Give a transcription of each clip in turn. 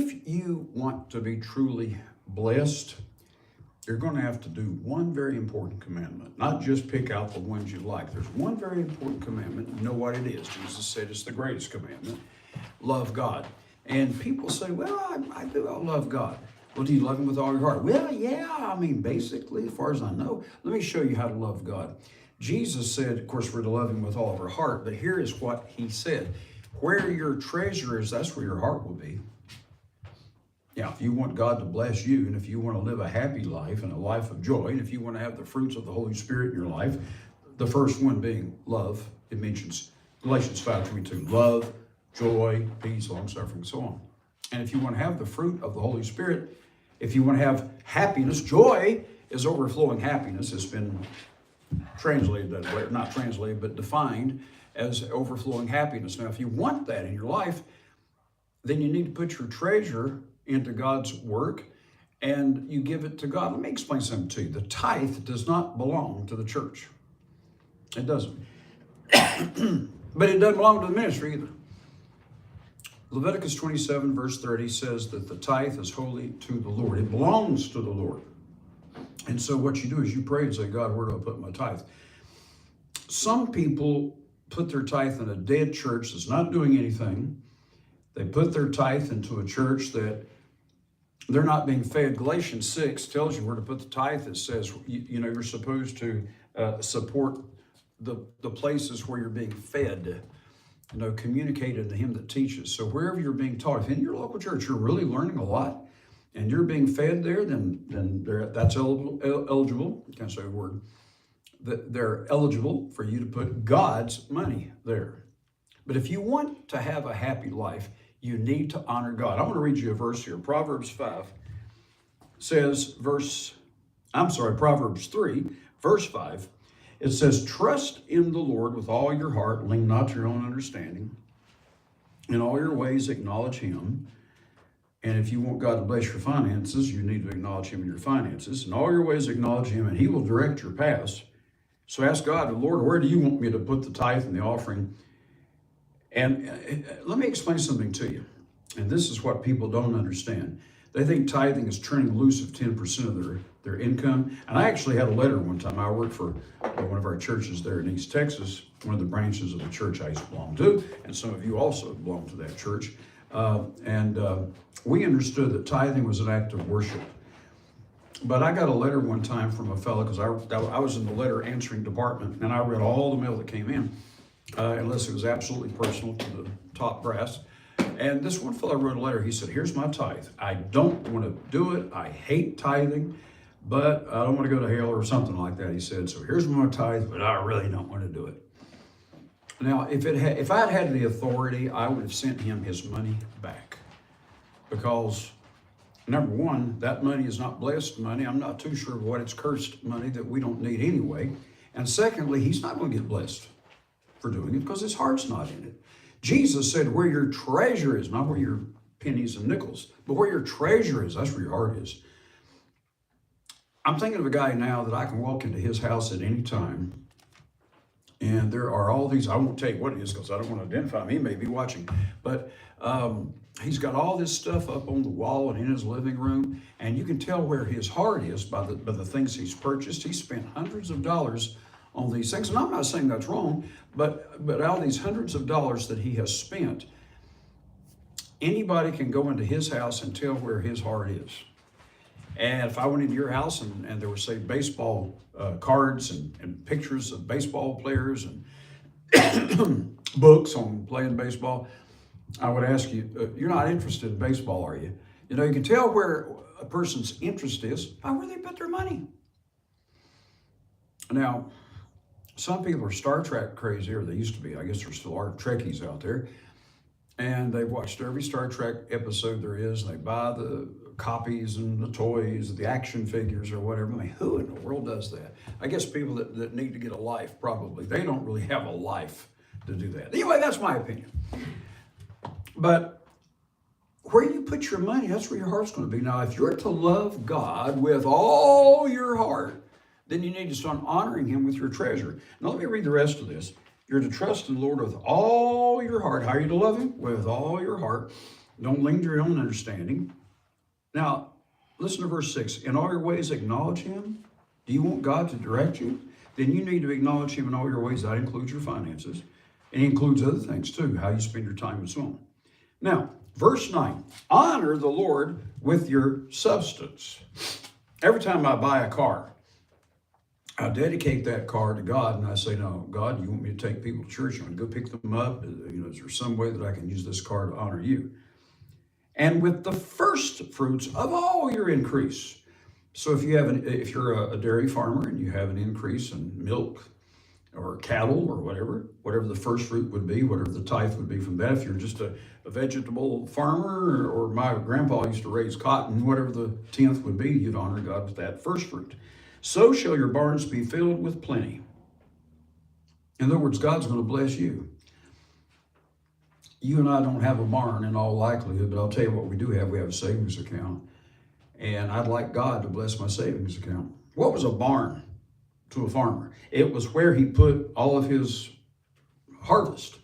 if you want to be truly blessed, you're going to have to do one very important commandment, not just pick out the ones you like. There's one very important commandment. You know what it is. Jesus said it's the greatest commandment. Love God. And people say, well, I love God. Well, do you love him with all your heart? Well, yeah, I mean, basically, as far as I know. Let me show you how to love God. Jesus said, of course, we're to love him with all of our heart, but here is what he said. Where your treasure is, that's where your heart will be. Yeah, if you want God to bless you, and if you want to live a happy life and a life of joy, and if you want to have the fruits of the Holy Spirit in your life, the first one being love, it mentions Galatians 5:22, love, joy, peace, long-suffering, and so on. And if you want to have the fruit of the Holy Spirit, if you want to have happiness, joy is overflowing happiness. It's been translated that way, not translated, but defined as overflowing happiness. Now, if you want that in your life, then you need to put your treasure into God's work and you give it to God. Let me explain something to you. The tithe does not belong to the church. It doesn't. But it doesn't belong to the ministry either. Leviticus 27 verse 30 says that the tithe is holy to the Lord. It belongs to the Lord. And so what you do is you pray and say, God, where do I put my tithe? Some people put their tithe in a dead church that's not doing anything. They put their tithe into a church that they're not being fed. Galatians 6 tells you where to put the tithe. It says, you're supposed to support the places where you're being fed. Communicated to him that teaches. So wherever you're being taught, if in your local church you're really learning a lot and you're being fed there, then that's eligible. Can't say a word. They're eligible for you to put God's money there. But if you want to have a happy life, you need to honor God. I want to read you a verse here. Proverbs 5 says, Proverbs 3, verse 5, it says, trust in the Lord with all your heart, lean not to your own understanding. In all your ways acknowledge him. And if you want God to bless your finances, you need to acknowledge him in your finances. In all your ways acknowledge him, and he will direct your paths. So ask God, Lord, where do you want me to put the tithe and the offering? And let me explain something to you. And this is what people don't understand. They think tithing is turning loose of 10% of their income. And I actually had a letter one time. I worked for one of our churches there in East Texas, one of the branches of the church I used to belong to. And some of you also belong to that church. We understood that tithing was an act of worship. But I got a letter one time from a fellow, because I was in the letter answering department, and I read all the mail that came in. Unless it was absolutely personal to the top brass. And this one fellow wrote a letter. He said, here's my tithe. I don't want to do it. I hate tithing, but I don't want to go to hell or something like that. He said, so here's my tithe, but I really don't want to do it. Now, if I'd had the authority, I would have sent him his money back. Because, number one, that money is not blessed money. I'm not too sure what it's cursed money that we don't need anyway. And secondly, he's not going to get blessed for doing it because his heart's not in it. Jesus said where your treasure is, not where your pennies and nickels, but where your treasure is, that's where your heart is. I'm thinking of a guy now that I can walk into his house at any time, and there are all these, I won't tell you what it is because I don't want to identify him. He may be watching, but he's got all this stuff up on the wall and in his living room, and you can tell where his heart is by the things he's purchased. He spent hundreds of dollars on these things. And I'm not saying that's wrong, but out of these hundreds of dollars that he has spent, anybody can go into his house and tell where his heart is. And if I went into your house and there were, say, baseball cards and pictures of baseball players and books on playing baseball, I would ask you, you're not interested in baseball, are you? You can tell where a person's interest is by where they put their money. Now, some people are Star Trek crazy, or they used to be. I guess there still are Trekkies out there. And they've watched every Star Trek episode there is, and they buy the copies and the toys, the action figures or whatever. I mean, who in the world does that? I guess people that need to get a life, probably. They don't really have a life to do that. Anyway, that's my opinion. But where you put your money, that's where your heart's going to be. Now, if you're to love God with all your heart, then you need to start honoring him with your treasure. Now, let me read the rest of this. You're to trust in the Lord with all your heart. How are you to love him? With all your heart. Don't lean to your own understanding. Now, listen to verse 6. In all your ways acknowledge him. Do you want God to direct you? Then you need to acknowledge him in all your ways. That includes your finances. And it includes other things too, how you spend your time and so on. Now, verse 9. Honor the Lord with your substance. Every time I buy a car, I dedicate that car to God, and I say, no, God, you want me to take people to church? You want to go pick them up? Is there some way that I can use this car to honor you? And with the first fruits of all your increase. So if you're a dairy farmer and you have an increase in milk or cattle or whatever the first fruit would be, whatever the tithe would be from that. If you're just a vegetable farmer, or my grandpa used to raise cotton, whatever the tenth would be, you'd honor God with that first fruit. So shall your barns be filled with plenty. In other words, God's going to bless you. You and I don't have a barn in all likelihood, but I'll tell you what we do have. We have a savings account. And I'd like God to bless my savings account. What was a barn to a farmer? It was where he put all of his harvest.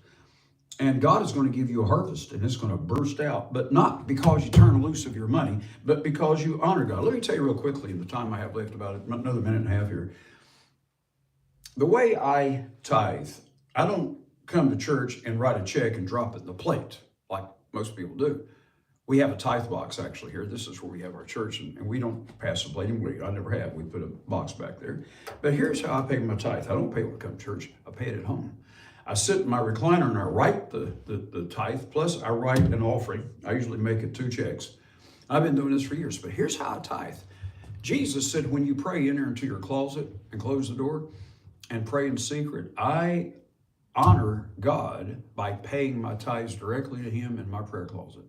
And God is going to give you a harvest, and it's going to burst out, but not because you turn loose of your money, but because you honor God. Let me tell you real quickly, in the time I have left, about another minute and a half here. The way I tithe, I don't come to church and write a check and drop it in the plate like most people do. We have a tithe box actually here. This is where we have our church, and we don't pass the plate. I never have. We put a box back there. But here's how I pay my tithe. I don't pay when I come to church. I pay it at home. I sit in my recliner and I write the tithe, plus I write an offering. I usually make it 2 checks. I've been doing this for years, but here's how I tithe. Jesus said, when you pray, enter into your closet and close the door and pray in secret. I honor God by paying my tithes directly to him in my prayer closet.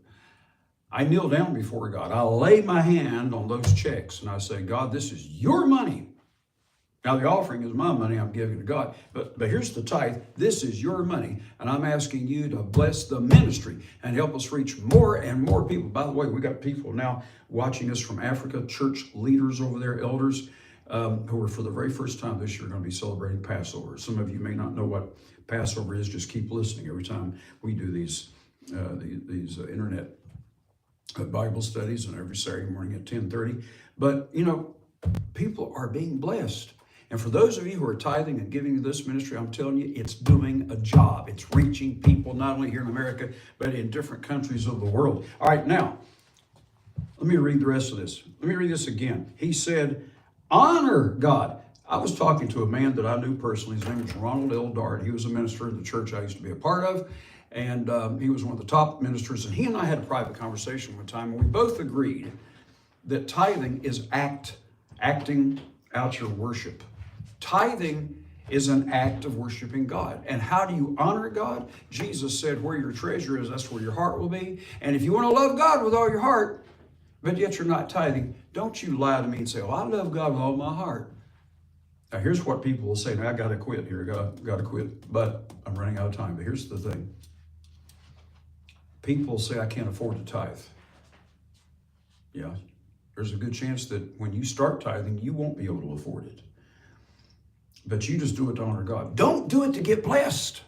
I kneel down before God. I lay my hand on those checks and I say, God, this is your money. Now, the offering is my money I'm giving to God, but here's the tithe. This is your money, and I'm asking you to bless the ministry and help us reach more and more people. By the way, we got people now watching us from Africa, church leaders over there, elders, who are for the very first time this year going to be celebrating Passover. Some of you may not know what Passover is. Just keep listening every time we do these internet Bible studies, and every Saturday morning at 10:30. But, people are being blessed. And for those of you who are tithing and giving to this ministry, I'm telling you, it's doing a job. It's reaching people not only here in America, but in different countries of the world. All right, now, let me read the rest of this. Let me read this again. He said, honor God. I was talking to a man that I knew personally. His name was Ronald L. Dart. He was a minister in the church I used to be a part of. And he was one of the top ministers. And he and I had a private conversation one time, and we both agreed that tithing is acting out your worship. Tithing is an act of worshiping God. And how do you honor God? Jesus said, where your treasure is, that's where your heart will be. And if you want to love God with all your heart, but yet you're not tithing, don't you lie to me and say, I love God with all my heart. Now, here's what people will say. Now, I got to quit here. Got to quit. But I'm running out of time. But here's the thing. People say, I can't afford to tithe. Yeah. There's a good chance that when you start tithing, you won't be able to afford it. But you just do it to honor God. Don't do it to get blessed.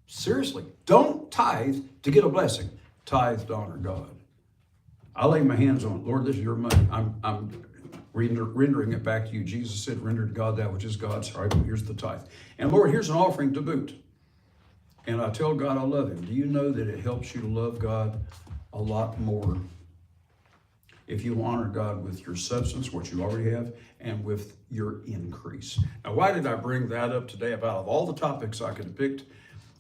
Seriously, don't tithe to get a blessing. Tithe to honor God. I lay my hands on it. Lord, this is your money. I'm rendering it back to you. Jesus said, render to God that which is God's. All right, well, here's the tithe. And Lord, here's an offering to boot. And I tell God I love him. Do you know that it helps you to love God a lot more if you honor God with your substance, what you already have, and with your increase? Now, why did I bring that up today? About all the topics I could have picked,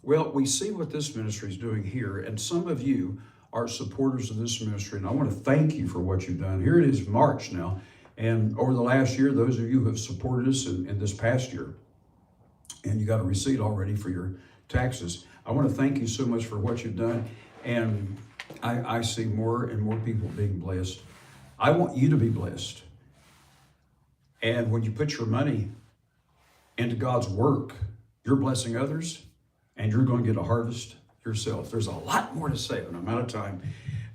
well, we see what this ministry is doing here, and some of you are supporters of this ministry, and I want to thank you for what you've done. Here it is March now, and over the last year, those of you who have supported us in this past year, and you got a receipt already for your taxes, I want to thank you so much for what you've done, and I see more and more people being blessed. I want you to be blessed. And when you put your money into God's work, you're blessing others, and you're going to get a harvest yourself. There's a lot more to say, but I'm out of time.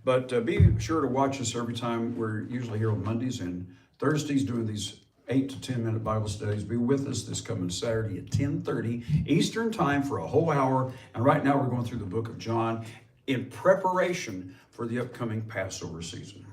But be sure to watch us every time. We're usually here on Mondays and Thursdays doing these 8 to 10 minute Bible studies. Be with us this coming Saturday at 10:30 Eastern time for a whole hour. And right now we're going through the book of John. in preparation for the upcoming Passover season.